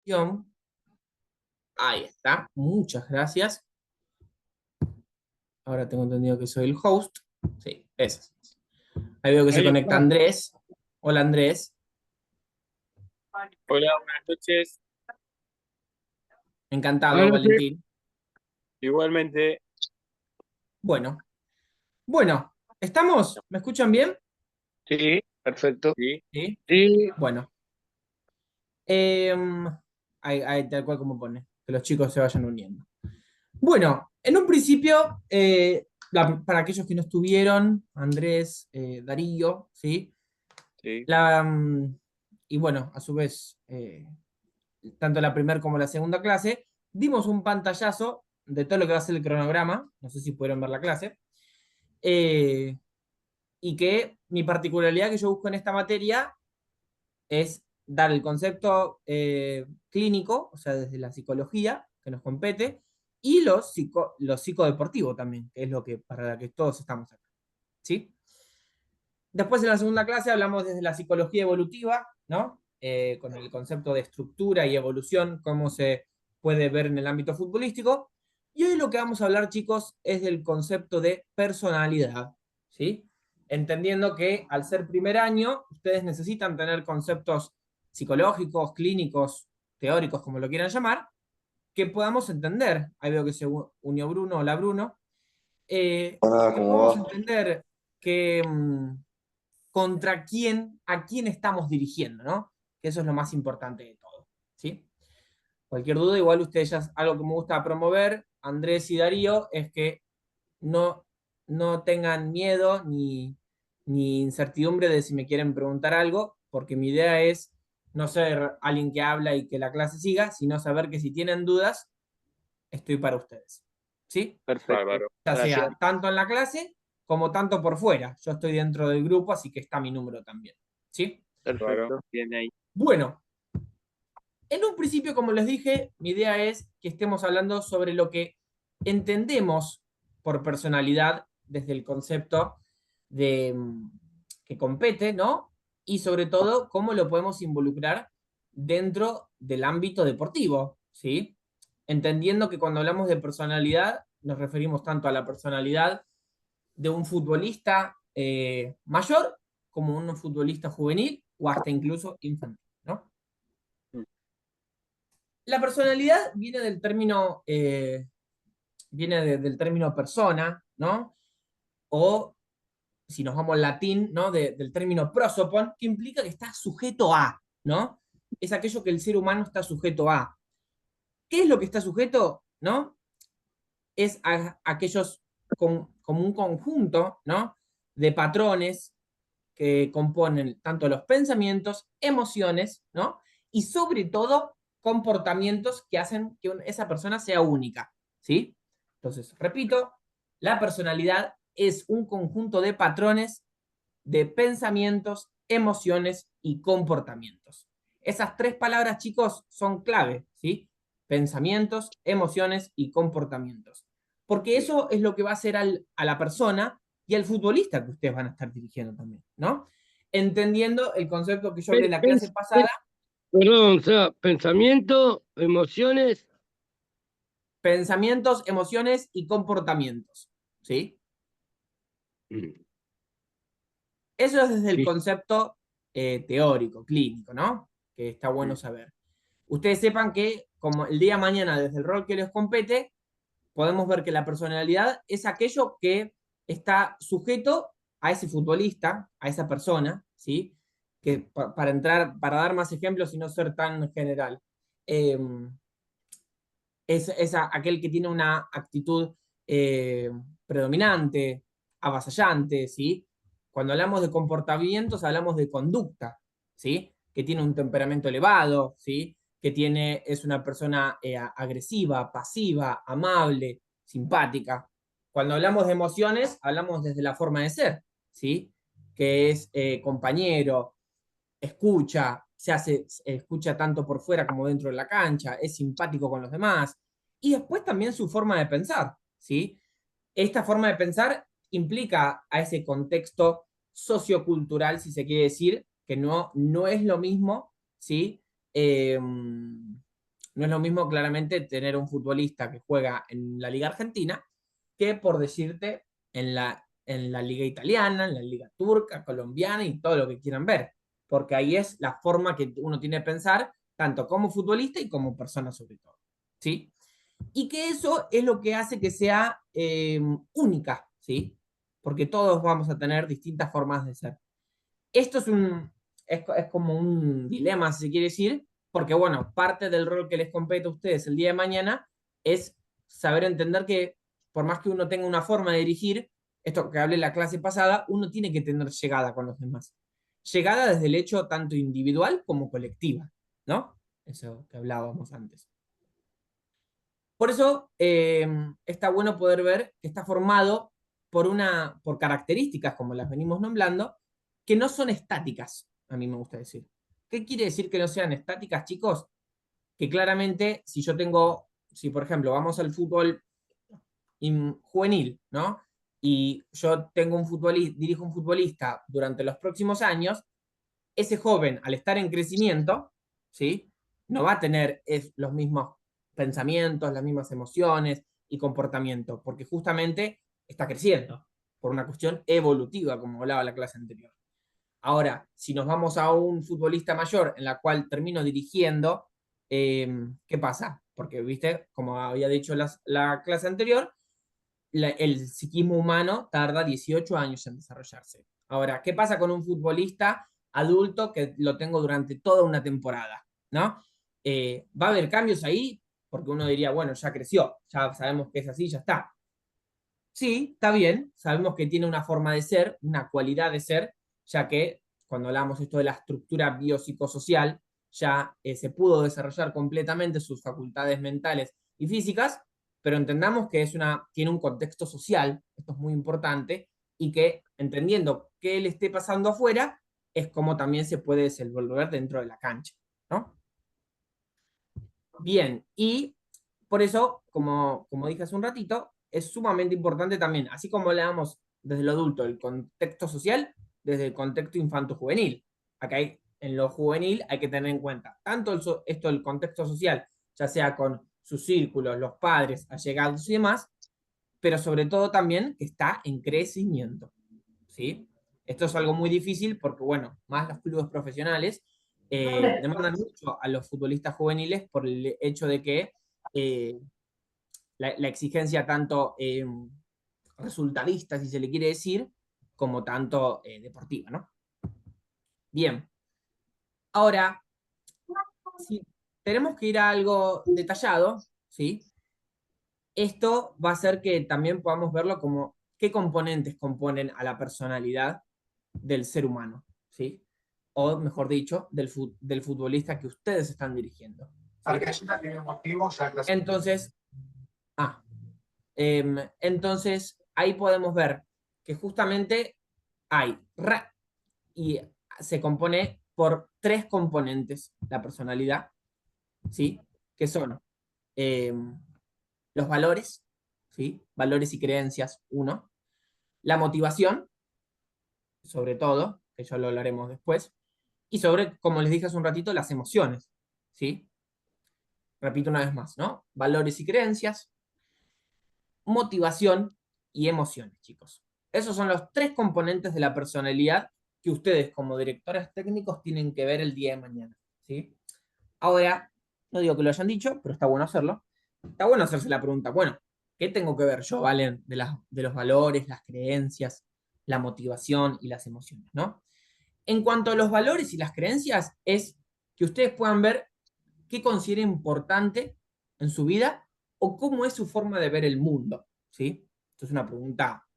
Guión. Ahí está, muchas gracias. Ahora tengo entendido que soy el host. Sí, eso. Ahí veo que se Ahí conecta está. Andrés. Hola Andrés. Hola, buenas noches. Encantado, Buenas noches. Valentín. Igualmente, Bueno, bueno, ¿estamos? ¿Me escuchan bien? sí, perfecto. Sí, Sí. sí, Bueno, em, ahí tal cual como pone, que los chicos se vayan uniendo. Bueno, en un principio, para aquellos que no estuvieron, Andrés, Darío, ¿sí? sí. La, mm, y bueno, a su vez, tanto la primera como la segunda clase, dimos un pantallazo de todo lo que va a ser el cronograma, no sé si pudieron ver la clase, eh, y que mi particularidad que yo busco en esta materia es dar el concepto clínico, o sea, desde la psicología, que nos compete, y lo psicodeportivo también, que es lo que para la que todos estamos acá. ¿Sí? Después en la segunda clase hablamos desde la psicología evolutiva, ¿no? Con el concepto de estructura y evolución, cómo se puede ver en el ámbito futbolístico. Y hoy lo que vamos a hablar, chicos, es del concepto de personalidad, ¿sí? Entendiendo que al ser primer año, ustedes necesitan tener conceptos psicológicos, clínicos, teóricos, como lo quieran llamar, que podamos entender. Ahí veo que se unió Bruno, hola Bruno. Hola, Que ¿cómo podamos va? entender que contra quién, a quién estamos dirigiendo, ¿no? Que eso es lo más importante de todo, ¿sí? Cualquier duda, igual ustedes ya, algo que me gusta promover, Andrés y Darío, es que no, no tengan miedo ni incertidumbre de si me quieren preguntar algo, porque mi idea es no ser alguien que habla y que la clase siga, sino saber que si tienen dudas, estoy para ustedes, ¿sí? Perfecto. Bárbaro. Ya Gracias. sea tanto en la clase como tanto por fuera. Yo estoy dentro del grupo, así que está mi número también, ¿sí? Perfecto. Bárbaro. Bien ahí. Bueno, en un principio, como les dije, mi idea es que estemos hablando sobre lo que entendemos por personalidad desde el concepto de que compete, ¿no? Y sobre todo, cómo lo podemos involucrar dentro del ámbito deportivo, ¿sí? Entendiendo que cuando hablamos de personalidad, nos referimos tanto a la personalidad de un futbolista mayor como un futbolista juvenil o hasta incluso infantil, ¿no? Mm. La personalidad viene del término, del término persona, ¿no? O si nos vamos al latín, ¿no? Del término prosopon, que implica que está sujeto a, ¿no? Es aquello que el ser humano está sujeto a. ¿Qué es lo que está sujeto, ¿no? Es aquellos como un conjunto, ¿no? De patrones que componen tanto los pensamientos, emociones, ¿no? Y sobre todo comportamientos que hacen que esa persona sea única, ¿sí? Entonces, repito, la personalidad es un conjunto de patrones de pensamientos, emociones y comportamientos. Esas tres palabras, chicos, son clave, ¿sí? Pensamientos, emociones y comportamientos. Porque eso es lo que va a hacer a la persona y al futbolista que ustedes van a estar dirigiendo también, ¿no? Entendiendo el concepto que yo hablé en la clase pasada, Perdón, o sea, pensamiento, emociones. pensamientos, emociones y comportamientos, ¿sí? Mm. Eso es desde el Sí, concepto teórico, clínico, ¿no? Que está bueno mm, saber. Ustedes sepan que como el día de mañana, desde el rol que les compete, podemos ver que la personalidad es aquello que está sujeto a ese futbolista, a esa persona, ¿sí? Que para entrar, para dar más ejemplos y no ser tan general, eh, es aquel que tiene una actitud eh, predominante, avasallante, ¿sí? Cuando hablamos de comportamientos, hablamos de conducta, ¿sí? Que tiene un temperamento elevado, ¿sí? Que tiene, es una persona agresiva, pasiva, amable, simpática. Cuando hablamos de emociones, hablamos desde la forma de ser, ¿sí? Que es compañero, escucha, escucha tanto por fuera como dentro de la cancha, es simpático con los demás. Y después también su forma de pensar, ¿sí? Esta forma de pensar implica a ese contexto sociocultural, si se quiere decir, que no es lo mismo, ¿sí? No es lo mismo claramente tener un futbolista que juega en la Liga Argentina que, por decirte, en la Liga Italiana, en la Liga Turca, colombiana y todo lo que quieran ver. Porque ahí es la forma que uno tiene de pensar, tanto como futbolista y como persona sobre todo. ¿Sí? Y que eso es lo que hace que sea única, ¿sí? Porque todos vamos a tener distintas formas de ser. Esto es como un dilema, si se quiere decir, porque bueno, parte del rol que les compete a ustedes el día de mañana es saber entender que por más que uno tenga una forma de dirigir, esto que hablé en la clase pasada, uno tiene que tener llegada con los demás. Llegada desde el hecho tanto individual como colectiva, ¿no? Eso que hablábamos antes. Por eso está bueno poder ver que está formado por características, como las venimos nombrando, que no son estáticas, a mí me gusta decir. ¿Qué quiere decir que no sean estáticas, chicos? Que claramente, si por ejemplo vamos al fútbol juvenil, ¿no? Y yo tengo dirijo un futbolista durante los próximos años, ese joven, al estar en crecimiento, ¿sí? No va a tener los mismos pensamientos, las mismas emociones y comportamiento, porque justamente está creciendo por una cuestión evolutiva, como hablaba la clase anterior. Ahora, si nos vamos a un futbolista mayor en la cual termino dirigiendo, ¿qué pasa? Porque, viste, como había dicho la clase anterior, el psiquismo humano tarda 18 años en desarrollarse. Ahora, ¿qué pasa con un futbolista adulto que lo tengo durante toda una temporada? ¿No? ¿Va a haber cambios ahí? Porque uno diría, bueno, ya creció, ya sabemos que es así, ya está. Sí, está bien, sabemos que tiene una forma de ser, una cualidad de ser, ya que cuando hablamos esto de la estructura biopsicosocial, ya se pudo desarrollar completamente sus facultades mentales y físicas, pero entendamos que tiene un contexto social, esto es muy importante, y que entendiendo qué le esté pasando afuera, es como también se puede desenvolver dentro de la cancha, ¿no? Bien, y por eso, como dije hace un ratito, es sumamente importante también, así como le damos desde lo adulto el contexto social, desde el contexto infanto-juvenil. Acá en lo juvenil hay que tener en cuenta tanto esto del contexto social, ya sea con sus círculos, los padres, allegados y demás, pero sobre todo también que está en crecimiento, ¿sí? Esto es algo muy difícil porque, bueno, más los clubes profesionales demandan mucho a los futbolistas juveniles por el hecho de que eh, la exigencia tanto resultadista, si se le quiere decir, como tanto deportiva, ¿no? Bien, ahora, si tenemos que ir a algo detallado, ¿sí? Esto va a hacer que también podamos verlo como qué componentes componen a la personalidad del ser humano, ¿sí? O mejor dicho, del futbolista que ustedes están dirigiendo. ¿Sí? Entonces, ah, entonces ahí podemos ver que justamente hay y se compone por tres componentes la personalidad, ¿sí? Que son eh, los valores, ¿sí? Valores y creencias, uno. La motivación, sobre todo, que ya lo hablaremos después. Y sobre, como les dije hace un ratito, las emociones, ¿sí? Repito una vez más, ¿no? Valores y creencias, motivación y emociones, chicos. Esos son los tres componentes de la personalidad que ustedes como directores técnicos tienen que ver el día de mañana, ¿sí? Ahora, no digo que lo hayan dicho, pero está bueno hacerlo. Está bueno hacerse la pregunta, bueno, ¿qué tengo que ver yo, Valen, de los valores, las creencias, la motivación y las emociones, ¿no? En cuanto a los valores y las creencias, es que ustedes puedan ver qué considera importante en su vida o cómo es su forma de ver el mundo, ¿sí? Esto es una pregunta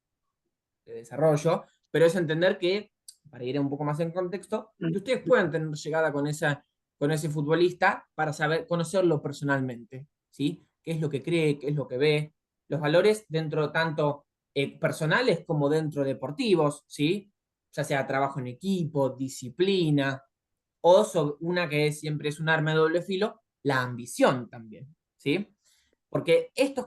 de desarrollo, pero es entender que, para ir un poco más en contexto, que ustedes puedan tener llegada con ese futbolista para saber conocerlo personalmente, ¿sí? ¿Qué es lo que cree, qué es lo que ve? Los valores dentro tanto personales como dentro deportivos, ¿sí? Ya sea trabajo en equipo, disciplina, o una que siempre es un arma de doble filo, la ambición también, ¿sí? Porque estos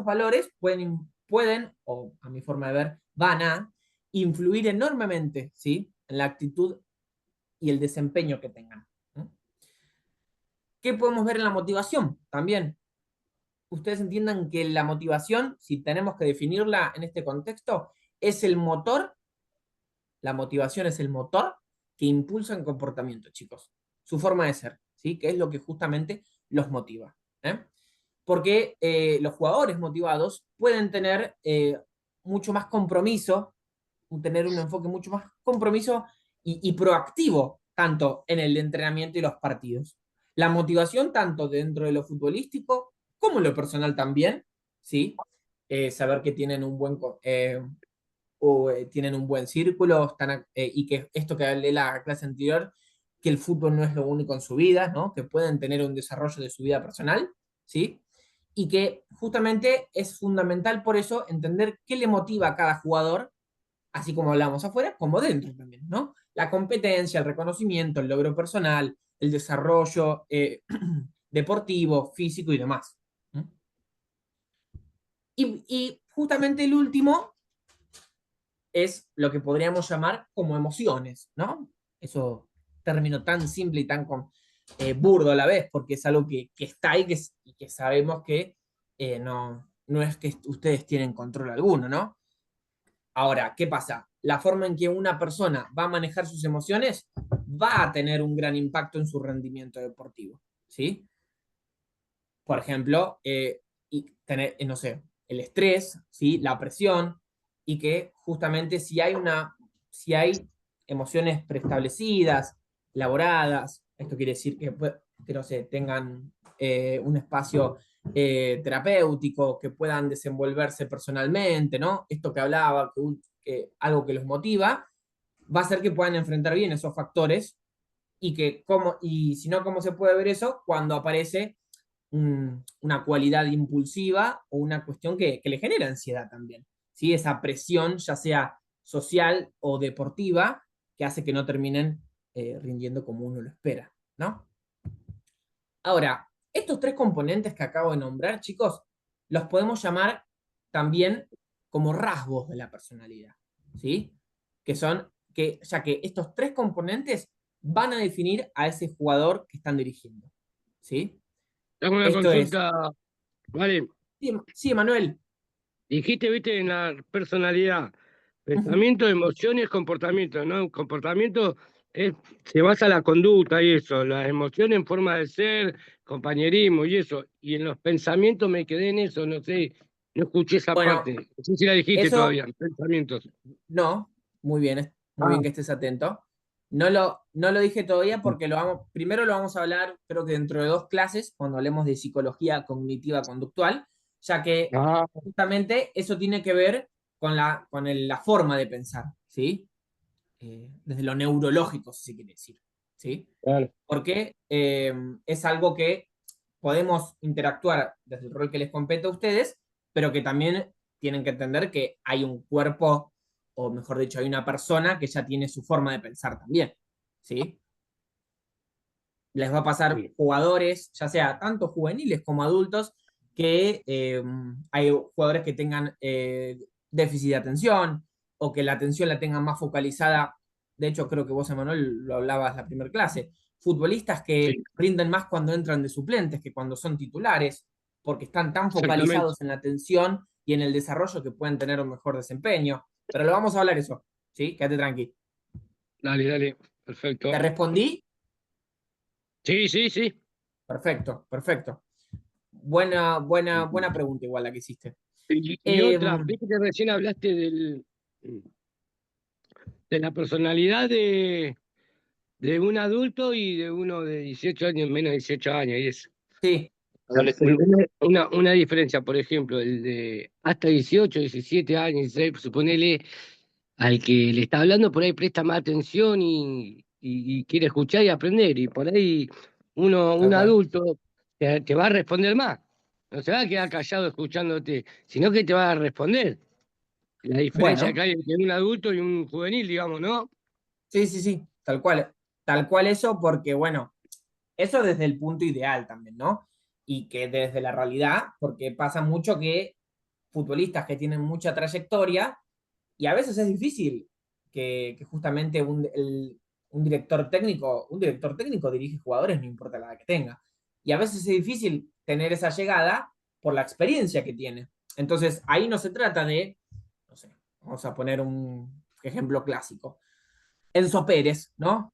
valores pueden, o a mi forma de ver, van a influir enormemente, ¿sí? En la actitud y el desempeño que tengan. ¿No? ¿Qué podemos ver en la motivación? También, ustedes entiendan que la motivación, si tenemos que definirla en este contexto, es el motor, la motivación es el motor que impulsa el comportamiento, chicos. Su forma de ser, ¿sí? Que es lo que justamente los motiva. ¿Eh? Porque los jugadores motivados pueden tener mucho más compromiso, tener un enfoque mucho más compromiso y proactivo, tanto en el entrenamiento y los partidos. La motivación, tanto dentro de lo futbolístico como en lo personal también, ¿sí? Saber que tienen un buen, tienen un buen círculo, y que esto que hablé la clase anterior, que el fútbol no es lo único en su vida, ¿no? Que pueden tener un desarrollo de su vida personal, ¿sí? Y que justamente es fundamental por eso entender qué le motiva a cada jugador, así como hablamos afuera, como dentro también, ¿no? La competencia, el reconocimiento, el logro personal, el desarrollo deportivo, físico y demás. ¿No? Y justamente el último es lo que podríamos llamar como emociones, ¿no? Eso término tan simple y tan burdo a la vez, porque es algo que está ahí y que sabemos que no es que ustedes tienen control alguno, ¿no? Ahora, ¿qué pasa? La forma en que una persona va a manejar sus emociones va a tener un gran impacto en su rendimiento deportivo, ¿sí? Por ejemplo, y tener, no sé, el estrés, ¿sí? La presión, y que justamente si hay emociones preestablecidas, elaboradas, esto quiere decir que no sé, tengan un espacio terapéutico, que puedan desenvolverse personalmente, ¿no? Esto que hablaba, que algo que los motiva, va a hacer que puedan enfrentar bien esos factores y si no, ¿cómo se puede ver eso? Cuando aparece una cualidad impulsiva o una cuestión que le genera ansiedad también. ¿Sí? Esa presión, ya sea social o deportiva, que hace que no terminen rindiendo como uno lo espera, ¿no? Ahora, estos tres componentes que acabo de nombrar, chicos, los podemos llamar también como rasgos de la personalidad, ¿sí? Ya que estos tres componentes van a definir a ese jugador que están dirigiendo, ¿sí? Hago una Esto es, consulta, vale. sí, sí, Manuel. Dijiste, viste, en la personalidad, Ujú. pensamiento, emociones, comportamiento, ¿no? Comportamiento se basa en la conducta y eso, las emociones en forma de ser, compañerismo y eso. Y en los pensamientos me quedé en eso, no sé, no escuché esa Bueno, parte. No sé si la dijiste eso todavía, pensamientos. no, muy bien, muy Ah, bien que estés atento. No lo dije todavía porque primero lo vamos a hablar, creo que dentro de 2 clases, cuando hablemos de psicología cognitiva conductual, ya que ah, justamente eso tiene que ver la forma de pensar, ¿sí? Desde lo neurológico, si se quiere decir, ¿sí? claro. Porque es algo que podemos interactuar desde el rol que les compete a ustedes, pero que también tienen que entender que hay un cuerpo, o mejor dicho, hay una persona que ya tiene su forma de pensar también, ¿sí? Les va a pasar Sí. jugadores, ya sea tanto juveniles como adultos, que hay jugadores que tengan déficit de atención o que la atención la tengan más focalizada. De hecho, creo que vos, Emanuel, lo hablabas la primera clase. Futbolistas que Sí, rinden más cuando entran de suplentes que cuando son titulares, porque están tan exactamente. focalizados en la atención y en el desarrollo que pueden tener un mejor desempeño. Pero lo vamos a hablar eso, ¿sí? Quédate tranqui. Dale, dale, ¿Te perfecto. respondí? Sí, sí, sí. Perfecto, perfecto. Buena pregunta igual la que hiciste. Y Eh, otra, viste que recién hablaste de la personalidad de un adulto y de uno de 18 años, menos de 18 años, y eso. sí, Una diferencia, por ejemplo, el de hasta 18, 17 años, 16, suponele, al que le está hablando, por ahí presta más atención y quiere escuchar y aprender, y por ahí un tal cual. adulto te va a responder más. No se va a quedar callado escuchándote, sino que te va a responder. La diferencia que Bueno, hay entre un adulto y un juvenil, digamos, ¿no? sí, sí, sí, tal cual. Tal cual eso, porque bueno, eso desde el punto ideal también, ¿no? Y que desde la realidad, porque pasa mucho que futbolistas que tienen mucha trayectoria, y a veces es difícil que justamente un director técnico dirige jugadores, no importa la edad que tenga. Y a veces es difícil tener esa llegada por la experiencia que tiene. Entonces, ahí no se trata de, no sé, vamos a poner un ejemplo clásico. Enzo Pérez, ¿no?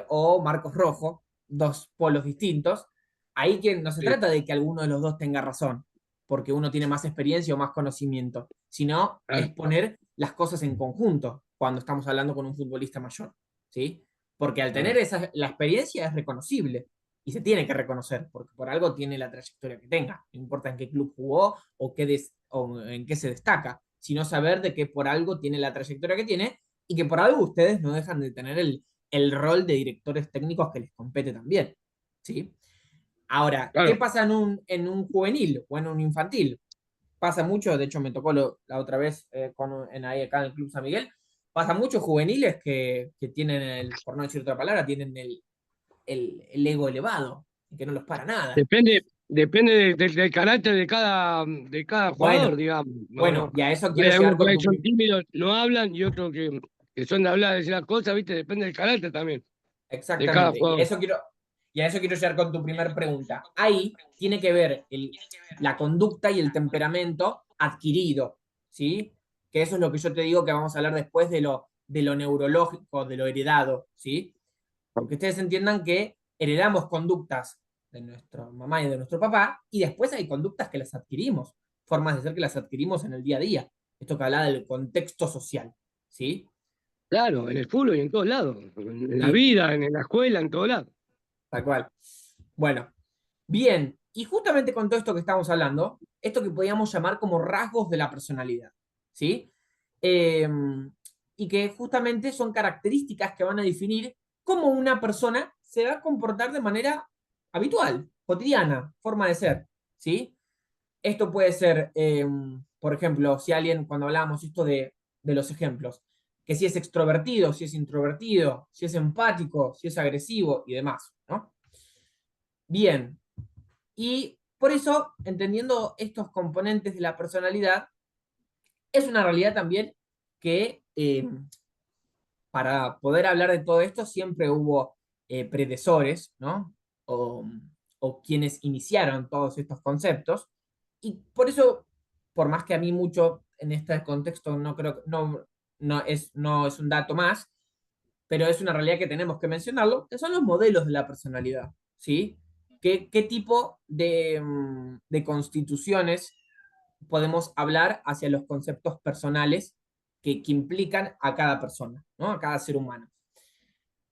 O Marcos Rojo, dos polos distintos. Ahí que no se Sí, trata de que alguno de los dos tenga razón, porque uno tiene más experiencia o más conocimiento, sino claro. es poner las cosas en conjunto cuando estamos hablando con un futbolista mayor, ¿sí? Porque al tener Claro. la experiencia es reconocible y se tiene que reconocer, porque por algo tiene la trayectoria que tenga, no importa en qué club jugó o en qué se destaca, sino saber de que por algo tiene la trayectoria que tiene y que por algo ustedes no dejan de tener el rol de directores técnicos que les compete también, ¿sí? Ahora, ¿qué Claro. pasa en un juvenil o en un infantil? Pasa mucho, de hecho me tocó la otra vez ahí acá en el Club San Miguel, pasa muchos juveniles que tienen, por no decir otra palabra, tienen el ego elevado, y que no los para nada. Depende del carácter de cada jugador, Bueno, digamos. bueno, No, y a eso quiero hay llegar algunos por con ahí tu... son tímidos, no hablan, y otros que son de hablar, de decir las cosas, ¿viste? Depende del carácter también, de cada Exactamente, jugador. y a eso quiero llegar con tu primera pregunta. Ahí tiene que ver la conducta y el temperamento adquirido, ¿sí? Que eso es lo que yo te digo que vamos a hablar después de lo neurológico, de lo heredado, ¿sí? Porque ustedes entiendan que heredamos conductas de nuestra mamá y de nuestro papá, y después hay conductas que las adquirimos, formas de ser que las adquirimos en el día a día. Esto que habla del contexto social, ¿sí? Claro, en el fútbol y en todos lados, en la Sí, vida, en la escuela, en todos lados. tal cual. Bueno, bien, y justamente con todo esto que estamos hablando, esto que podríamos llamar como rasgos de la personalidad, ¿sí? Eh, y que justamente son características que van a definir cómo una persona se va a comportar de manera habitual, cotidiana, forma de ser, ¿sí? Esto puede ser, por ejemplo, si alguien, cuando hablábamos esto de los ejemplos, que si es extrovertido, si es introvertido, si es empático, si es agresivo y demás, ¿no? Bien, y por eso, entendiendo estos componentes de la personalidad, es una realidad también que para poder hablar de todo esto siempre hubo predecesores, ¿no? O, o quienes iniciaron todos estos conceptos. Y por eso, por más que a mí mucho en este contexto no creo, no es un dato más, pero es una realidad que tenemos que mencionarlo, que son los modelos de la personalidad, ¿sí? ¿Qué tipo de constituciones podemos hablar hacia los conceptos personales que implican a cada persona, ¿no? A cada ser humano?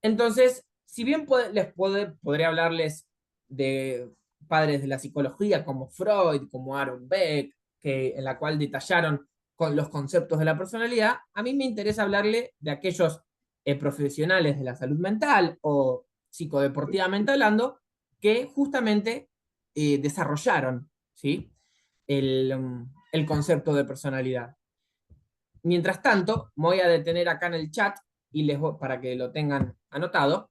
Entonces, si bien podría hablarles de padres de la psicología como Freud, como Aaron Beck, en la cual detallaron con los conceptos de la personalidad, a mí me interesa hablarle de aquellos profesionales de la salud mental o psicodeportivamente hablando, que justamente desarrollaron, ¿sí? el concepto de personalidad. Mientras tanto, me voy a detener acá en el chat para que lo tengan anotado.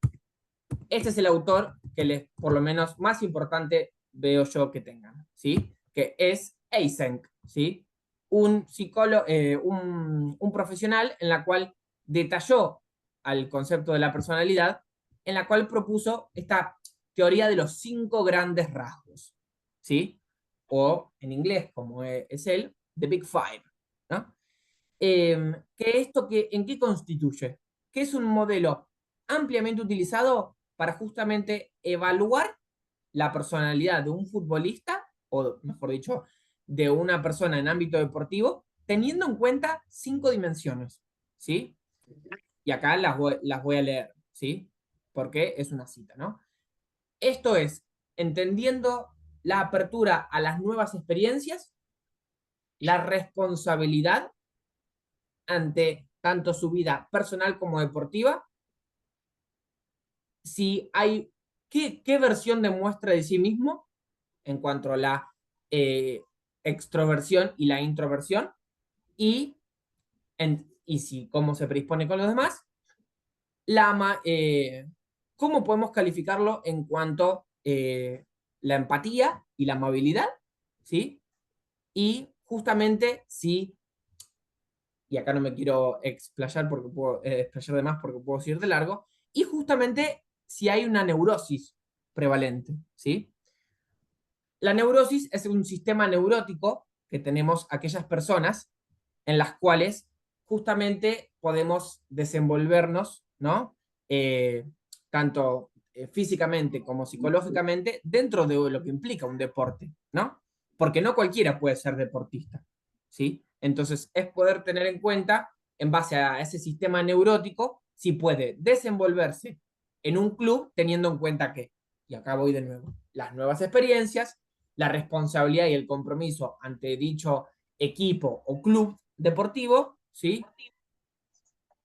Este es el autor que por lo menos más importante veo yo que tengan, ¿sí? Que es Eysenck, ¿sí? Un psicólogo, un profesional en la cual detalló al concepto de la personalidad, en la cual propuso esta teoría de los 5 grandes rasgos, ¿sí? O en inglés, como es él, The Big Five, ¿no? ¿En qué constituye? Que es un modelo ampliamente utilizado para justamente evaluar la personalidad de un futbolista, o mejor dicho, de una persona en ámbito deportivo, teniendo en cuenta 5 dimensiones, ¿sí? Y acá las voy a leer, ¿sí? Porque es una cita, ¿no? Esto es, entendiendo la apertura a las nuevas experiencias, la responsabilidad ante tanto su vida personal como deportiva, si hay, qué versión demuestra de sí mismo en cuanto a la eh, extroversión y la introversión, y, y si cómo se predispone con los demás, cómo podemos calificarlo en cuanto a la empatía y la amabilidad, ¿sí? Y justamente si, y acá no me quiero explayar porque explayar de más porque puedo seguir de largo, y justamente si hay una neurosis prevalente, ¿sí? La neurosis es un sistema neurótico que tenemos aquellas personas en las cuales justamente podemos desenvolvernos, ¿no? Tanto físicamente como psicológicamente dentro de lo que implica un deporte, ¿no? Porque no cualquiera puede ser deportista, ¿sí? Entonces es poder tener en cuenta, en base a ese sistema neurótico, si puede desenvolverse en un club teniendo en cuenta que, y acá voy de nuevo, las nuevas experiencias, la responsabilidad y el compromiso ante dicho equipo o club deportivo, ¿sí?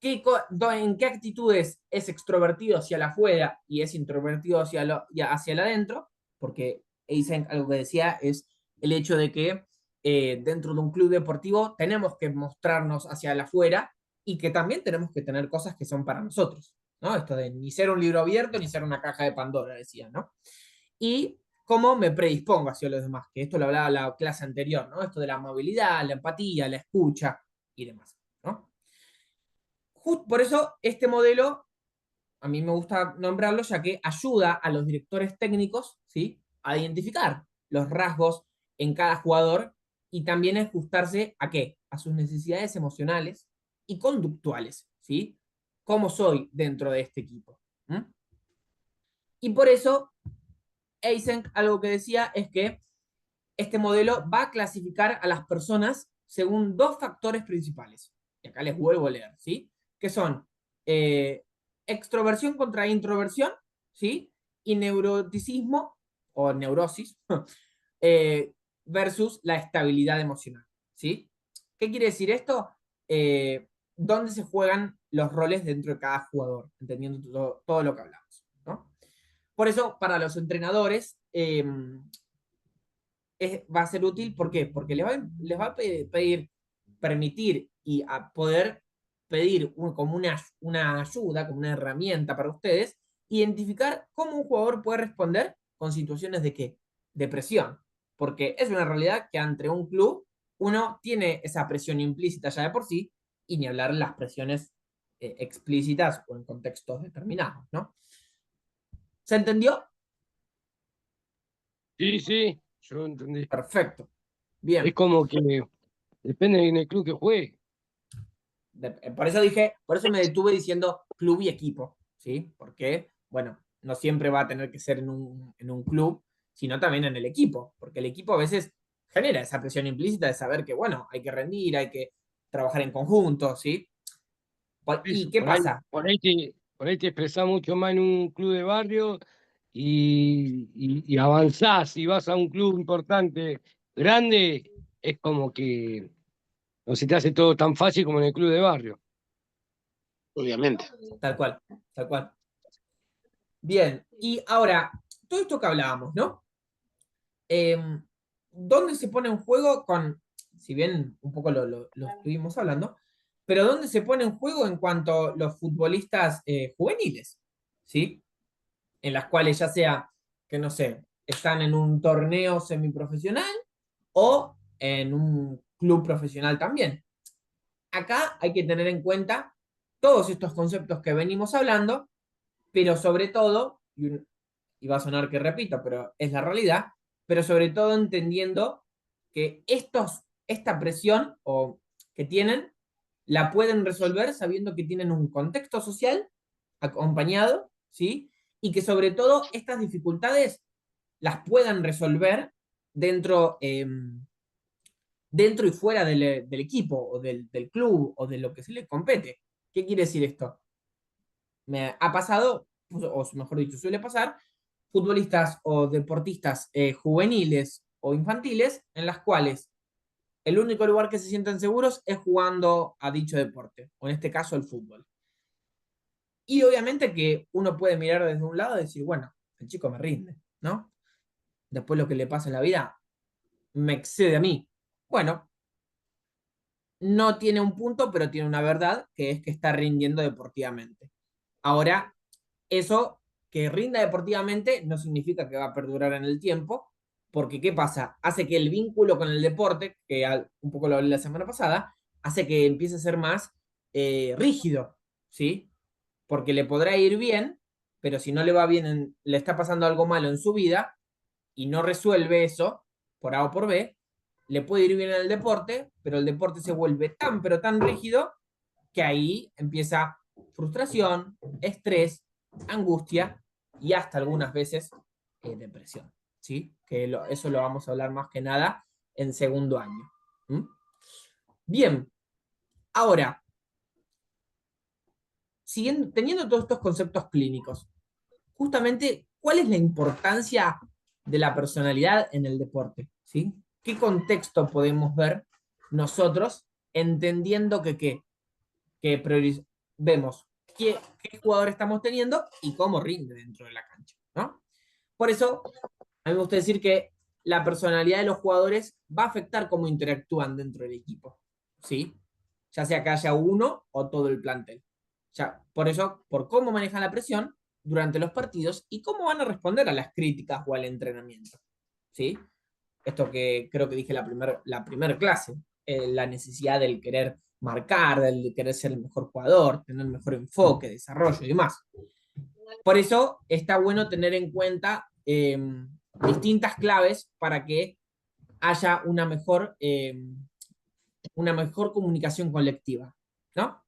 ¿En qué actitudes es extrovertido hacia la afuera y es introvertido hacia el adentro? Porque Eisen algo que decía es el hecho de que dentro de un club deportivo tenemos que mostrarnos hacia la afuera y que también tenemos que tener cosas que son para nosotros, ¿no? Esto de ni ser un libro abierto ni ser una caja de Pandora, decía, ¿no? Y cómo me predispongo hacia los demás, que esto lo hablaba la clase anterior, ¿no? Esto de la movilidad, la empatía, la escucha y demás, ¿no? Por eso este modelo, a mí me gusta nombrarlo, ya que ayuda a los directores técnicos, ¿sí? A identificar los rasgos en cada jugador y también ajustarse ¿a qué? A sus necesidades emocionales y conductuales, ¿sí? ¿Cómo soy dentro de este equipo? ¿Mm? Y por eso, Eysenck algo que decía es que este modelo va a clasificar a las personas según dos factores principales. Y acá les vuelvo a leer, ¿sí? Que son extroversión contra introversión, ¿sí? Y neuroticismo o neurosis versus la estabilidad emocional, ¿sí? ¿Qué quiere decir esto? ¿Dónde se juegan los roles dentro de cada jugador? Entendiendo todo lo que hablamos, ¿no? Por eso, para los entrenadores, va a ser útil, ¿por qué? Porque les va a pedir, permitir y a poder pedir como una ayuda, como una herramienta para ustedes, identificar cómo un jugador puede responder con situaciones de qué? De presión. Porque es una realidad que ante un club uno tiene esa presión implícita ya de por sí, y ni hablar las presiones explícitas o en contextos determinados, ¿no? ¿Se entendió? Sí, sí, yo entendí. Perfecto. Es Bien. como que depende en el club que juegue. Por eso dije, por eso me detuve diciendo club y equipo, ¿sí? Porque, bueno, no siempre va a tener que ser en un club, sino también en el equipo, porque el equipo a veces genera esa presión implícita de saber que, bueno, hay que rendir, hay que trabajar en conjunto, ¿sí? ¿Y Eso, qué pasa? por ahí te expresás mucho más en un club de barrio y avanzás y vas a un club importante, grande, es como que no se te hace todo tan fácil como en el club de barrio. Obviamente. Tal cual, tal cual. Bien, y ahora, todo esto que hablábamos, ¿no? ¿Dónde se pone en juego con, si bien un poco lo estuvimos hablando, pero dónde se pone en juego en cuanto a los futbolistas juveniles, ¿sí? En las cuales ya sea, que no sé, están en un torneo semiprofesional o en un club profesional también. Acá hay que tener en cuenta todos estos conceptos que venimos hablando, pero sobre todo, y va a sonar que repito, pero es la realidad, pero sobre todo entendiendo que esta presión o que tienen, la pueden resolver sabiendo que tienen un contexto social acompañado, ¿sí? Y que sobre todo estas dificultades las puedan resolver dentro, dentro y fuera del equipo o del club o de lo que se le compete. ¿Qué quiere decir esto? Me ha pasado, o mejor dicho, suele pasar, futbolistas o deportistas juveniles o infantiles en las cuales el único lugar que se sienten seguros es jugando a dicho deporte, o en este caso el fútbol. Y obviamente que uno puede mirar desde un lado y decir, bueno, el chico me rinde, ¿no? Después lo que le pasa en la vida me excede a mí. Bueno, no tiene un punto, pero tiene una verdad, que es que está rindiendo deportivamente. Ahora, eso que rinda deportivamente no significa que va a perdurar en el tiempo, porque ¿qué pasa? Hace que el vínculo con el deporte, que un poco lo hablé la semana pasada, hace que empiece a ser más rígido, ¿sí? Porque le podrá ir bien, pero si no le va bien, le está pasando algo malo en su vida, y no resuelve eso, por A o por B, le puede ir bien en el deporte, pero el deporte se vuelve tan, pero tan rígido, que ahí empieza frustración, estrés, angustia y hasta algunas veces depresión, ¿sí? Eso lo vamos a hablar más que nada en segundo año. ¿Mm? Bien, ahora, teniendo todos estos conceptos clínicos, justamente, ¿cuál es la importancia de la personalidad en el deporte? ¿Sí? ¿Qué contexto podemos ver nosotros entendiendo que vemos qué jugador estamos teniendo y cómo rinde dentro de la cancha, ¿no? Por eso, a mí me gusta decir que la personalidad de los jugadores va a afectar cómo interactúan dentro del equipo, ¿sí? Ya sea que haya uno o todo el plantel. Ya, por eso, por cómo manejan la presión durante los partidos y cómo van a responder a las críticas o al entrenamiento, ¿sí? Esto que creo que dije la primer clase, la necesidad del querer marcar, del querer ser el mejor jugador, tener mejor enfoque, desarrollo y demás. Por eso está bueno tener en cuenta distintas claves para que haya una mejor comunicación colectiva, ¿no?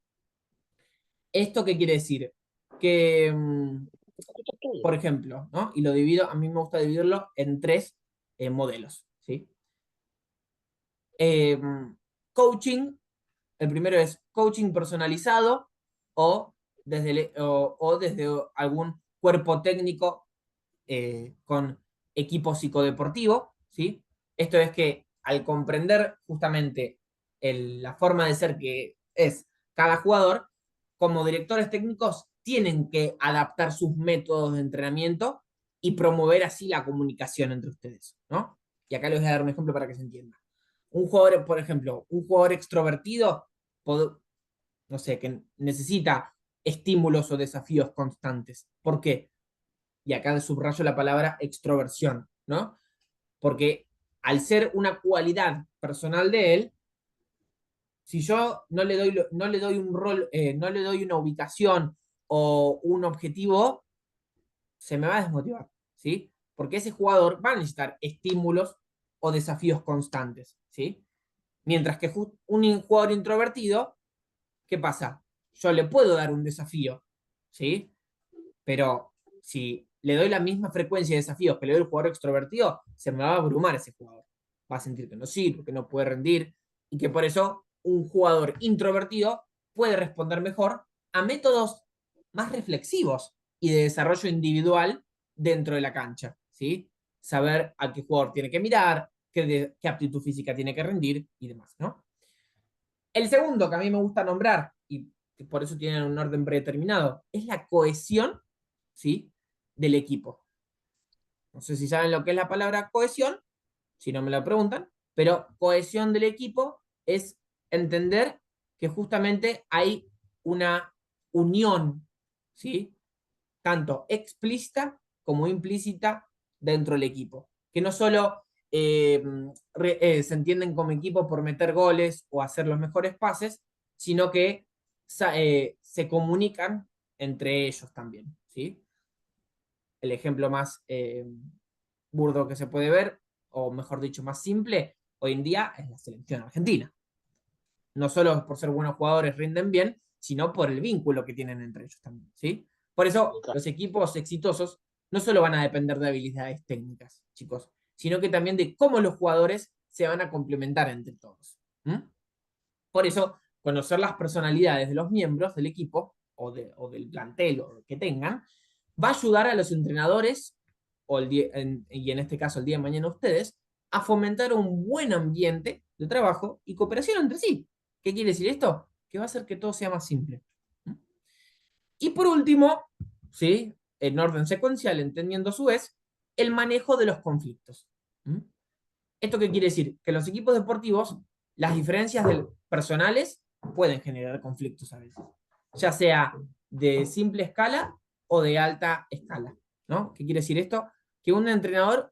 ¿Esto qué quiere decir? Que, por ejemplo, ¿no? Y lo divido, a mí me gusta dividirlo en tres modelos, ¿sí? Coaching, el primero es coaching personalizado o desde algún cuerpo técnico con equipo psicodeportivo, ¿sí? Esto es que al comprender justamente la forma de ser que es cada jugador, como directores técnicos tienen que adaptar sus métodos de entrenamiento y promover así la comunicación entre ustedes, ¿no? Y acá les voy a dar un ejemplo para que se entienda. Un jugador, por ejemplo, un jugador extrovertido, no sé, que necesita estímulos o desafíos constantes. ¿Por qué? Y acá subrayo la palabra extroversión, ¿no? Porque al ser una cualidad personal de él, si yo no le doy un rol, no le doy una ubicación o un objetivo, se me va a desmotivar, ¿sí? Porque ese jugador va a necesitar estímulos o desafíos constantes, ¿sí? Mientras que un jugador introvertido, ¿qué pasa? Yo le puedo dar un desafío, ¿sí? Pero si le doy la misma frecuencia de desafíos que le doy al jugador extrovertido, se me va a abrumar ese jugador. Va a sentir que no sirve, que no puede rendir, y que por eso un jugador introvertido puede responder mejor a métodos más reflexivos y de desarrollo individual dentro de la cancha, ¿sí? Saber a qué jugador tiene que mirar, qué aptitud física tiene que rendir y demás, ¿no? El segundo que a mí me gusta nombrar, y por eso tienen un orden predeterminado, es la cohesión, ¿sí? Del equipo. No sé si saben lo que es la palabra cohesión, si no me lo preguntan, pero cohesión del equipo es entender que justamente hay una unión, ¿sí? Tanto explícita como implícita dentro del equipo. Que no solo se entienden como equipo por meter goles o hacer los mejores pases, sino que se comunican entre ellos también, ¿sí? El ejemplo más burdo que se puede ver, o mejor dicho, más simple, hoy en día es la selección argentina. No solo por ser buenos jugadores rinden bien, sino por el vínculo que tienen entre ellos también, ¿sí? Por eso los equipos exitosos no solo van a depender de habilidades técnicas, chicos, sino que también de cómo los jugadores se van a complementar entre todos. ¿Mm? Por eso, conocer las personalidades de los miembros del equipo o del plantel o que tengan, va a ayudar a los entrenadores, y en este caso el día de mañana ustedes, a fomentar un buen ambiente de trabajo y cooperación entre sí. ¿Qué quiere decir esto? Que va a hacer que todo sea más simple. ¿Mm? Y por último, ¿sí? En orden secuencial, entendiendo a su vez, el manejo de los conflictos. ¿Mm? ¿Esto qué quiere decir? Que los equipos deportivos, las diferencias personales pueden generar conflictos a veces, ya sea de simple escala o de alta escala, ¿no? ¿Qué quiere decir esto? Que un entrenador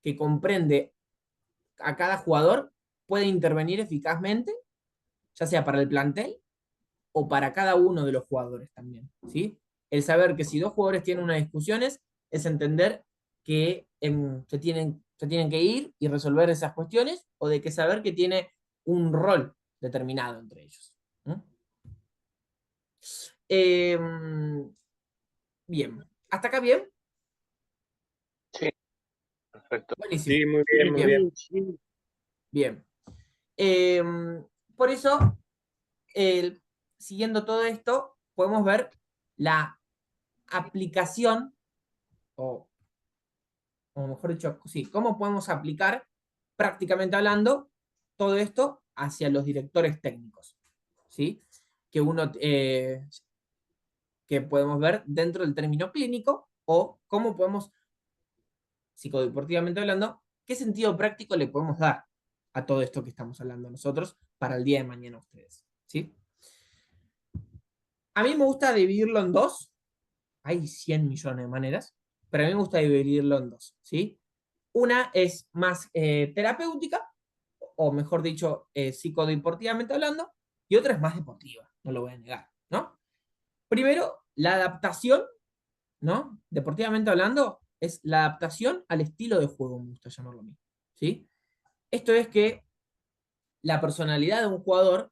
que comprende a cada jugador puede intervenir eficazmente, ya sea para el plantel o para cada uno de los jugadores también, ¿sí? El saber que si dos jugadores tienen unas discusiones es entender que se tienen que ir y resolver esas cuestiones, o de que saber que tiene un rol determinado entre ellos. ¿Mm? Bien. ¿Hasta acá bien? Sí, perfecto. Buenísimo. Sí, muy bien, muy bien. Sí. Bien. Por eso, siguiendo todo esto, podemos ver la aplicación, o, o mejor dicho, sí, cómo podemos aplicar, prácticamente hablando, todo esto hacia los directores técnicos, ¿sí? Que podemos ver dentro del término clínico, o cómo podemos, psicodeportivamente hablando, qué sentido práctico le podemos dar a todo esto que estamos hablando nosotros para el día de mañana ustedes, ¿sí? A mí me gusta dividirlo en dos. Hay 100 millones de maneras, pero a mí me gusta dividirlo en dos, ¿sí? Una es más terapéutica, o mejor dicho, psicodeportivamente hablando, y otra es más deportiva, no lo voy a negar, ¿no? Primero, la adaptación, ¿no? Deportivamente hablando, es la adaptación al estilo de juego, me gusta llamarlo a mí, ¿sí? Esto es que la personalidad de un jugador,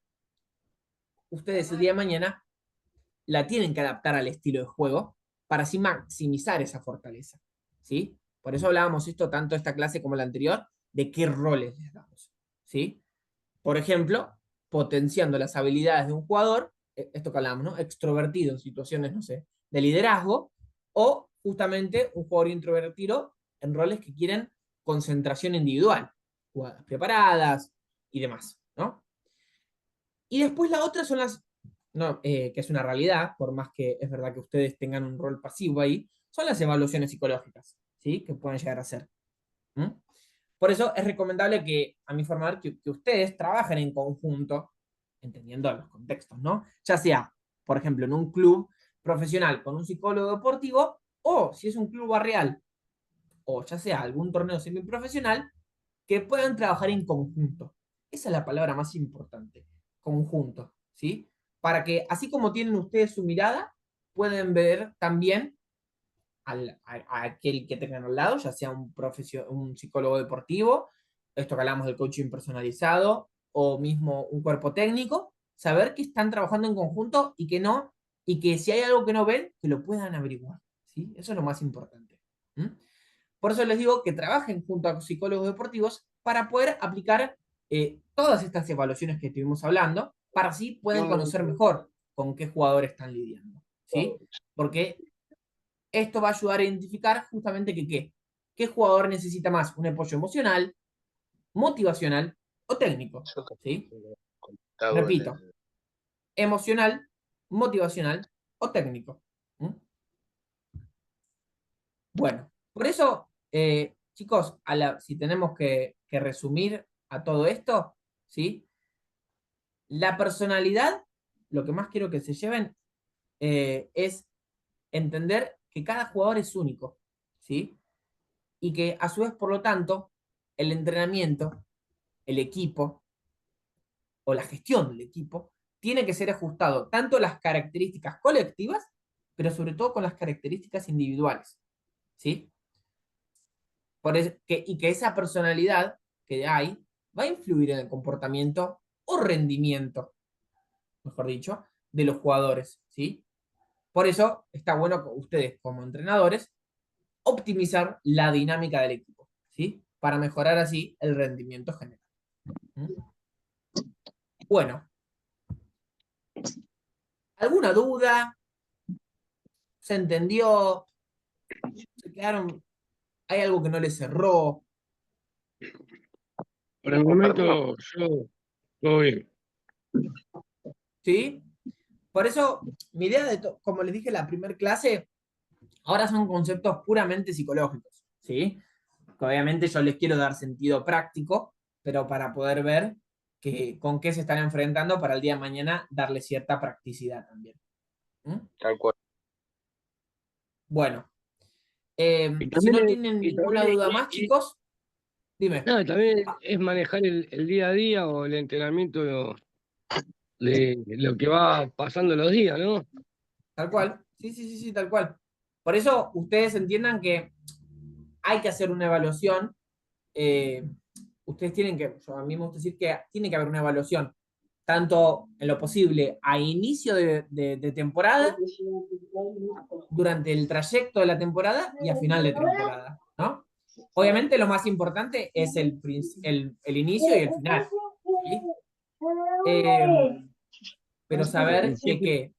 ustedes el día de mañana la tienen que adaptar al estilo de juego para así maximizar esa fortaleza, ¿sí? Por eso hablábamos esto, tanto esta clase como la anterior, de qué roles les damos, ¿sí? Por ejemplo, potenciando las habilidades de un jugador, esto que hablamos, ¿no? Extrovertido en situaciones, no sé, de liderazgo, o justamente un jugador introvertido en roles que quieren concentración individual, jugadas preparadas y demás, ¿no? Y después la otra son las, no, que es una realidad, por más que es verdad que ustedes tengan un rol pasivo ahí, son las evaluaciones psicológicas, ¿sí? Que pueden llegar a ser. ¿Mm? Por eso es recomendable que, a mi forma de ver, que ustedes trabajen en conjunto, entendiendo los contextos, ¿no? Ya sea, por ejemplo, en un club profesional con un psicólogo deportivo, o si es un club barrial, o ya sea algún torneo semiprofesional, que puedan trabajar en conjunto. Esa es la palabra más importante, conjunto, ¿sí? Para que, así como tienen ustedes su mirada, pueden ver también a aquel que tengan al lado, ya sea un psicólogo deportivo, esto que hablamos del coaching personalizado, o mismo un cuerpo técnico, saber que están trabajando en conjunto y que no, y que si hay algo que no ven, que lo puedan averiguar, ¿sí? Eso es lo más importante. ¿Mm? Por eso les digo que trabajen junto a psicólogos deportivos para poder aplicar todas estas evaluaciones que estuvimos hablando, para así pueden conocer mejor con qué jugadores están lidiando, ¿sí? Porque esto va a ayudar a identificar justamente qué jugador necesita más, un apoyo emocional, motivacional o técnico, Eso que ¿sí? comentado en Repito, el... emocional, motivacional o técnico. ¿Mm? Bueno, por eso, chicos, si tenemos que resumir a todo esto, ¿sí? La personalidad, lo que más quiero que se lleven es entender que cada jugador es único, ¿sí? Y que a su vez, por lo tanto, el entrenamiento, el equipo o la gestión del equipo tiene que ser ajustado tanto a las características colectivas, pero sobre todo con las características individuales, ¿sí? Y que esa personalidad que hay va a influir en el comportamiento o rendimiento, mejor dicho, de los jugadores, ¿sí? Por eso está bueno con ustedes como entrenadores optimizar la dinámica del equipo, ¿sí? Para mejorar así el rendimiento general. ¿Mm? Bueno, ¿alguna duda? ¿Se entendió? ¿Se quedaron? ¿Hay algo que no les cerró? Por el momento, yo, todo bien. ¿Sí? Por eso, mi idea como les dije en la primera clase, ahora son conceptos puramente psicológicos, ¿sí? Que obviamente yo les quiero dar sentido práctico, pero para poder ver con qué se están enfrentando para el día de mañana darle cierta practicidad también. ¿Mm? Tal cual. Bueno, Y si también, no tienen y ninguna también, duda más, chicos, dime. no, también es manejar el día a día o el entrenamiento de lo que va pasando los días, ¿no? Tal cual. Sí, sí, sí, sí, tal cual. Por eso ustedes entiendan que hay que hacer una evaluación. Ustedes tienen que, a mí me gusta decir que tiene que haber una evaluación, tanto en lo posible a inicio de temporada, durante el trayecto de la temporada y a final de temporada, ¿no? Obviamente lo más importante es el inicio y el final, ¿sí? Pero saber de qué.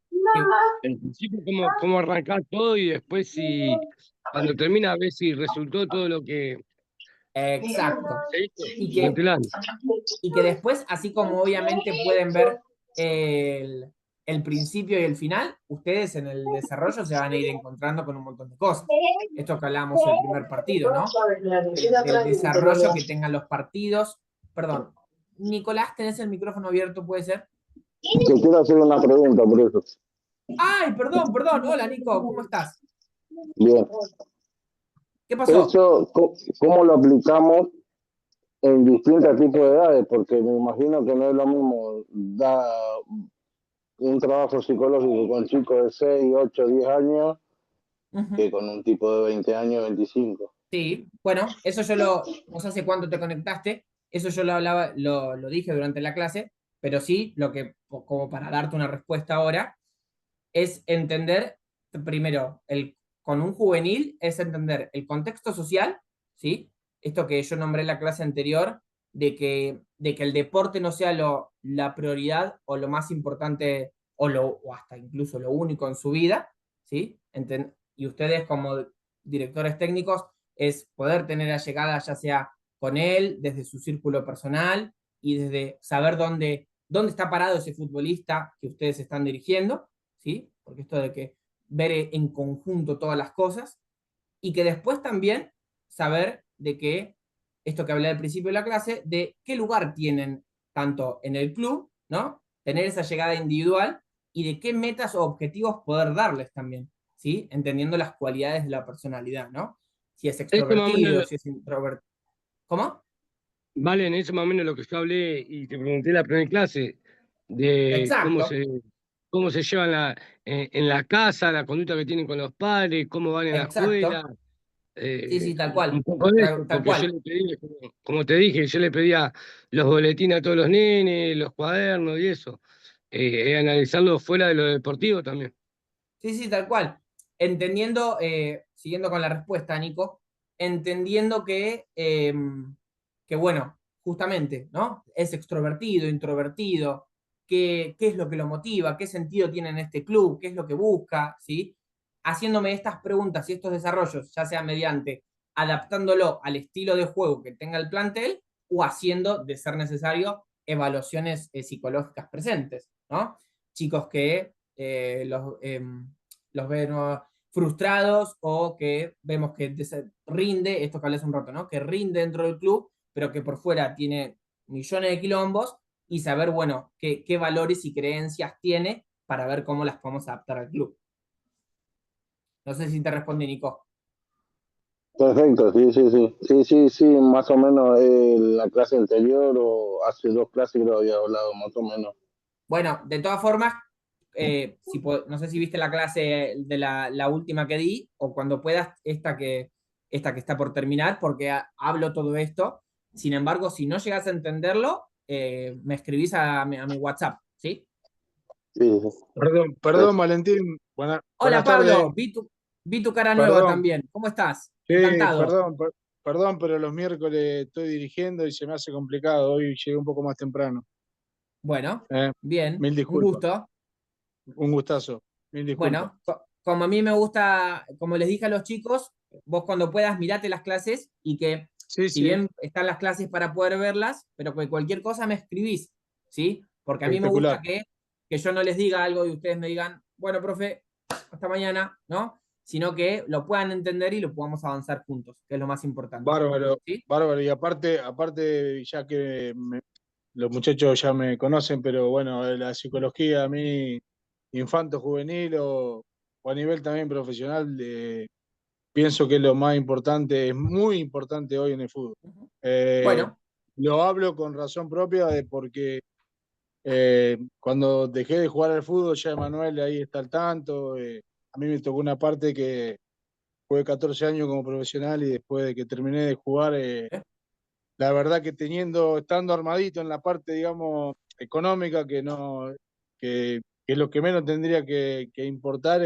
En principio, cómo arrancar todo y después, si cuando termina, a ver si resultó todo lo que Exacto. se hizo Y durante que, el año. y que después, así como obviamente pueden ver el principio y el final, ustedes en el desarrollo se van a ir encontrando con un montón de cosas. Esto que hablábamos el primer partido, ¿no? Del desarrollo que tengan los partidos. Perdón, Nicolás, ¿tenés el micrófono abierto, puede ser? Te quiero hacer una pregunta por eso. Ay, perdón, perdón. Hola, Nico, ¿cómo estás? Bien. ¿Qué pasó? Eso, ¿cómo lo aplicamos en distintos tipos de edades? Porque me imagino que no es lo mismo dar un trabajo psicológico con chicos de 6, 8, 10 años que con un tipo de 20 años, 25. Sí, bueno, eso no sé hace cuánto te conectaste, eso yo lo hablaba, lo dije durante la clase, pero sí, como para darte una respuesta ahora, es entender, primero, con un juvenil, es entender el contexto social, ¿sí? Esto que yo nombré en la clase anterior, de que el deporte no sea la prioridad o lo más importante, o hasta incluso lo único en su vida, ¿sí? Y ustedes como directores técnicos es poder tener allegada ya sea con él, desde su círculo personal y desde saber dónde está parado ese futbolista que ustedes están dirigiendo, ¿sí? Porque esto de que ver en conjunto todas las cosas y que después también saber de que, esto que hablé al principio de la clase, de qué lugar tienen tanto en el club, ¿no? Tener esa llegada individual y de qué metas o objetivos poder darles también, ¿sí? Entendiendo las cualidades de la personalidad, ¿no? Si es Esto más o menos, extrovertido, si es introvertido. ¿Cómo? vale, en eso más o menos lo que yo hablé y te pregunté en la primera clase, de Exacto, cómo se llevan en la casa, la conducta que tienen con los padres, cómo van en la escuela. exacto. Sí, sí, tal Un cual. poco de eso, Tal porque yo cual. le pedí, como te dije, yo le pedía los boletines a todos los nenes, los cuadernos y eso. Analizarlo fuera de lo deportivo también. Sí, sí, tal cual. Entendiendo, siguiendo con la respuesta, Nico, entendiendo que bueno, justamente, ¿no? Es extrovertido, introvertido, qué es lo que lo motiva, qué sentido tiene en este club, qué es lo que busca, ¿sí? Haciéndome estas preguntas y estos desarrollos, ya sea mediante adaptándolo al estilo de juego que tenga el plantel o haciendo, de ser necesario, evaluaciones psicológicas presentes, ¿no? Chicos que los ven frustrados o que vemos que rinde, esto que hablé hace un rato, ¿no? Que rinde dentro del club, pero que por fuera tiene millones de quilombos y saber, bueno, qué valores y creencias tiene para ver cómo las podemos adaptar al club. No sé si te responde, Nico. Perfecto, sí, sí, sí. Sí, sí, sí, más o menos la clase anterior o hace 2 clases creo había hablado más o menos. Bueno, de todas formas, no sé si viste la clase de la última que di, o cuando puedas, esta que está por terminar, porque hablo todo esto. Sin embargo, si no llegas a entenderlo, me escribís a mi WhatsApp, ¿sí? Sí, sí. Perdón, perdón, Valentín. Hola Buenas tardes. Pablo, vi tu cara nueva Perdón. también. ¿Cómo estás? Sí, Encantado. perdón, pero los miércoles estoy dirigiendo y se me hace complicado. Hoy llegué un poco más temprano. Bueno, Eh, bien, Mil un disculpas. gusto. Un gustazo. Mil disculpas. Bueno, como a mí me gusta, como les dije a los chicos, vos cuando puedas mirate las clases y que Sí, si sí, bien están las clases para poder verlas, pero que cualquier cosa me escribís, ¿sí? Porque a mí me espectacular. gusta que yo no les diga algo y ustedes me digan, bueno, profe, hasta mañana, ¿no? Sino que lo puedan entender y lo podamos avanzar juntos, que es lo más importante, Bárbaro, ¿sí? bárbaro. Y aparte, ya que los muchachos ya me conocen, pero bueno, la psicología a mí, infanto, juvenil o a nivel también profesional, pienso que es lo más importante, es muy importante hoy en el fútbol. Eh, Bueno, lo hablo con razón propia de porque cuando dejé de jugar al fútbol, ya Emanuel ahí está al tanto. A mí me tocó una parte que jugué 14 años como profesional y después de que terminé de jugar, la verdad que estando armadito en la parte, digamos, económica, que es lo que menos tendría que importar,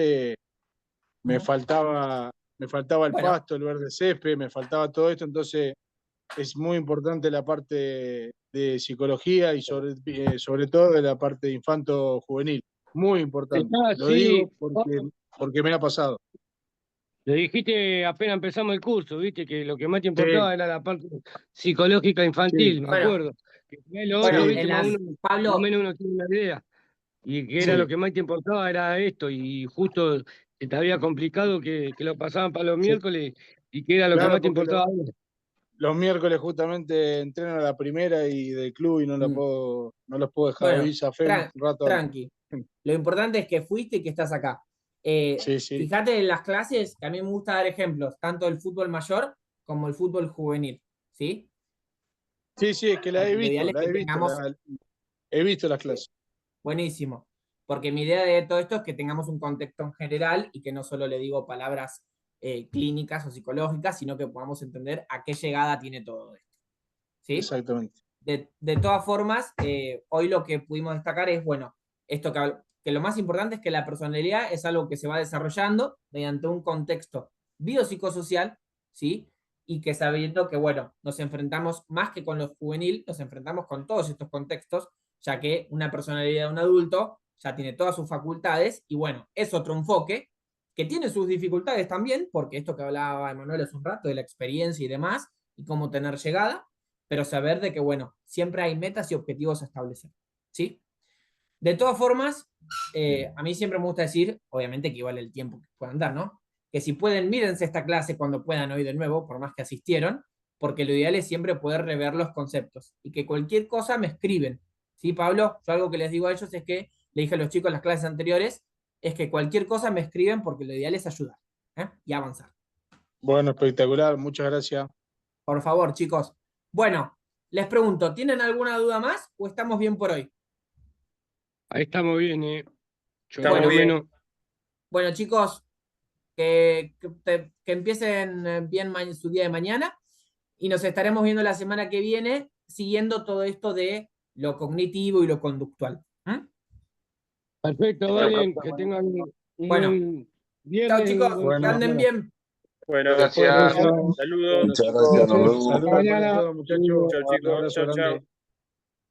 me faltaba el Bueno, pasto, el verde césped, me faltaba todo esto, entonces es muy importante la parte de psicología y sobre todo de la parte de infanto juvenil. Muy importante. Está, Lo sí. digo porque me ha pasado. Le dijiste apenas empezamos el curso, viste, que lo que más te Sí, importaba era la parte psicológica sí, infantil, me bueno, acuerdo. Que por ahí lo otro, bueno, sí, viste, en más, las, uno, más o Pablo, menos uno tiene una idea. Y que era lo sí, que más te importaba, era esto. Y justo se te había complicado que lo pasaban para los sí. miércoles y que era lo que Claro, más te porque importaba. los miércoles justamente entreno a la primera y del club y mm, no los puedo dejar bueno, vivir Zafé un rato antes. tranqui. Lo importante es que fuiste y que estás acá. Sí, sí. Fíjate en las clases, que a mí me gusta dar ejemplos, tanto del fútbol mayor como el fútbol juvenil, ¿sí? Sí, sí, es que Lo ideal es que tengamos, he visto las clases. buenísimo, porque mi idea de todo esto es que tengamos un contexto en general y que no solo le digo palabras clínicas o psicológicas, sino que podamos entender a qué llegada tiene todo esto, ¿sí? Exactamente. De todas formas, hoy lo que pudimos destacar es, bueno, esto que lo más importante es que la personalidad es algo que se va desarrollando mediante un contexto biopsicosocial, ¿sí? Y que sabiendo que, bueno, nos enfrentamos más que con los juvenil, nos enfrentamos con todos estos contextos, ya que una personalidad de un adulto ya tiene todas sus facultades y, bueno, es otro enfoque que tiene sus dificultades también, porque esto que hablaba Emanuel hace un rato de la experiencia y demás, y cómo tener llegada, pero saber de que, bueno, siempre hay metas y objetivos a establecer, ¿sí? De todas formas, a mí siempre me gusta decir, obviamente que igual el tiempo que puedan dar, ¿no? Que si pueden, mírense esta clase cuando puedan hoy de nuevo, por más que asistieron, porque lo ideal es siempre poder rever los conceptos y que cualquier cosa me escriben, ¿sí, Pablo? Yo algo que les digo a ellos es que, le dije a los chicos en las clases anteriores, es que cualquier cosa me escriben porque lo ideal es ayudar, y avanzar. Bueno, espectacular, muchas gracias. Por favor, chicos. Bueno, les pregunto, ¿tienen alguna duda más o estamos bien por hoy? Ahí estamos bien, Yo por Bueno, lo menos. bueno, chicos, que empiecen bien su día de mañana y nos estaremos viendo la semana que viene siguiendo todo esto de lo cognitivo y lo conductual. ¿Mm? Perfecto, Valen, que tengan un Bueno, buen chao viernes y un chicos, buen que fin de Bueno, anden semana. bien. Bueno, después, Gracias. saludos. Muchas gracias. Nos vemos. saludos para Mañana. todos, muchachos. Chau, Un chicos. abrazo Chau, chau. grande.